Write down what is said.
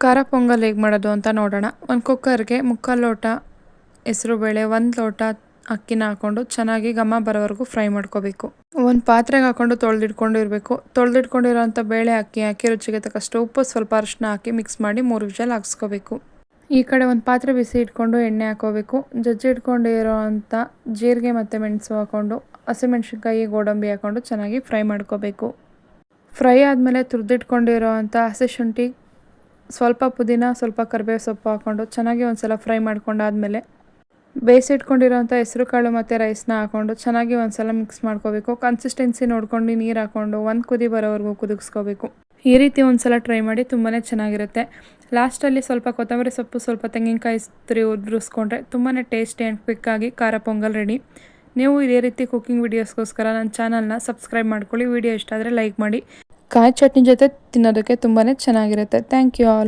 ಖಾರ ಪೊಂಗಲ್ ಹೇಗೆ ಮಾಡೋದು ಅಂತ ನೋಡೋಣ. ಒಂದು ಕುಕ್ಕರ್ಗೆ ಮುಕ್ಕಾಲು ಲೋಟ ಹೆಸರುಬೇಳೆ, 1 ಲೋಟ ಅಕ್ಕಿನ ಹಾಕ್ಕೊಂಡು ಚೆನ್ನಾಗಿ ಘಮ ಬರೋವರೆಗೂ ಫ್ರೈ ಮಾಡ್ಕೋಬೇಕು. ಒಂದು ಪಾತ್ರೆಗೆ ಹಾಕ್ಕೊಂಡು ತೊಳೆದಿಟ್ಕೊಂಡಿರಬೇಕು. ತೊಳೆದಿಟ್ಕೊಂಡಿರೋಂಥ ಬೇಳೆ ಅಕ್ಕಿ ಹಾಕಿ ರುಚಿಗೆ ತಕ್ಕಷ್ಟು ಉಪ್ಪು, ಸ್ವಲ್ಪ ಅರಿಶಿನ ಹಾಕಿ ಮಿಕ್ಸ್ ಮಾಡಿ 3 ವಿಷಲ್ ಹಾಕ್ಸ್ಕೋಬೇಕು. ಈ ಕಡೆ ಒಂದು ಪಾತ್ರೆ ಬಿಸಿ ಇಟ್ಕೊಂಡು ಎಣ್ಣೆ ಹಾಕೋಬೇಕು. ಜಜ್ಜಿಟ್ಕೊಂಡಿರೋವಂಥ ಜೀರಿಗೆ ಮತ್ತು ಮೆಣಸು ಹಾಕ್ಕೊಂಡು ಹಸಿಮೆಣ್ಸಿನ್ಕಾಯಿ, ಗೋಡಂಬಿ ಹಾಕ್ಕೊಂಡು ಚೆನ್ನಾಗಿ ಫ್ರೈ ಮಾಡ್ಕೋಬೇಕು. ಫ್ರೈ ಆದಮೇಲೆ ತುರಿದಿಟ್ಕೊಂಡಿರೋವಂಥ ಹಸಿ ಶುಂಠಿ, ಸ್ವಲ್ಪ ಪುದೀನ, ಸ್ವಲ್ಪ ಕರಿಬೇವು ಸೊಪ್ಪು ಹಾಕ್ಕೊಂಡು ಚೆನ್ನಾಗಿ ಒಂದು ಸಲ ಫ್ರೈ ಮಾಡ್ಕೊಂಡಾದಮೇಲೆ ಬೇಯಿಸಿಟ್ಕೊಂಡಿರೋಂಥ ಹೆಸರು ಕಾಳು ಮತ್ತು ರೈಸ್ನ ಹಾಕ್ಕೊಂಡು ಚೆನ್ನಾಗಿ ಒಂದು ಸಲ ಮಿಕ್ಸ್ ಮಾಡ್ಕೋಬೇಕು. ಕನ್ಸಿಸ್ಟೆನ್ಸಿ ನೋಡ್ಕೊಂಡು ನೀರು ಹಾಕ್ಕೊಂಡು ಒಂದು ಕುದಿ ಬರೋವರೆಗೂ ಕುದಿಸ್ಕೋಬೇಕು. ಈ ರೀತಿ ಒಂದು ಸಲ ಟ್ರೈ ಮಾಡಿ, ತುಂಬಾ ಚೆನ್ನಾಗಿರುತ್ತೆ. ಲಾಸ್ಟಲ್ಲಿ ಸ್ವಲ್ಪ ಕೊತ್ತಂಬರಿ ಸೊಪ್ಪು, ಸ್ವಲ್ಪ ತೆಂಗಿನಕಾಯಿ ತುರಿ ಉದುರಿಸ್ಕೊಂಡ್ರೆ ತುಂಬಾ ಟೇಸ್ಟಿ ಆ್ಯಂಡ್ ಕ್ವಿಕ್ಕಾಗಿ ಖಾರ ಪೊಂಗಲ್ ರೆಡಿ. ನೀವು ಇದೇ ರೀತಿ ಕುಕ್ಕಿಂಗ್ ವೀಡಿಯೋಸ್ಗೋಸ್ಕರ ನನ್ನ ಚಾನಲ್ನ ಸಬ್ಸ್ಕ್ರೈಬ್ ಮಾಡ್ಕೊಳ್ಳಿ. ವಿಡಿಯೋ ಇಷ್ಟ ಆದರೆ ಲೈಕ್ ಮಾಡಿ. ಕಾಯಿ ಚಟ್ನಿ ಜೊತೆ ತಿನ್ನೋದಕ್ಕೆ ತುಂಬಾ ಚೆನ್ನಾಗಿರುತ್ತೆ. Thank you all.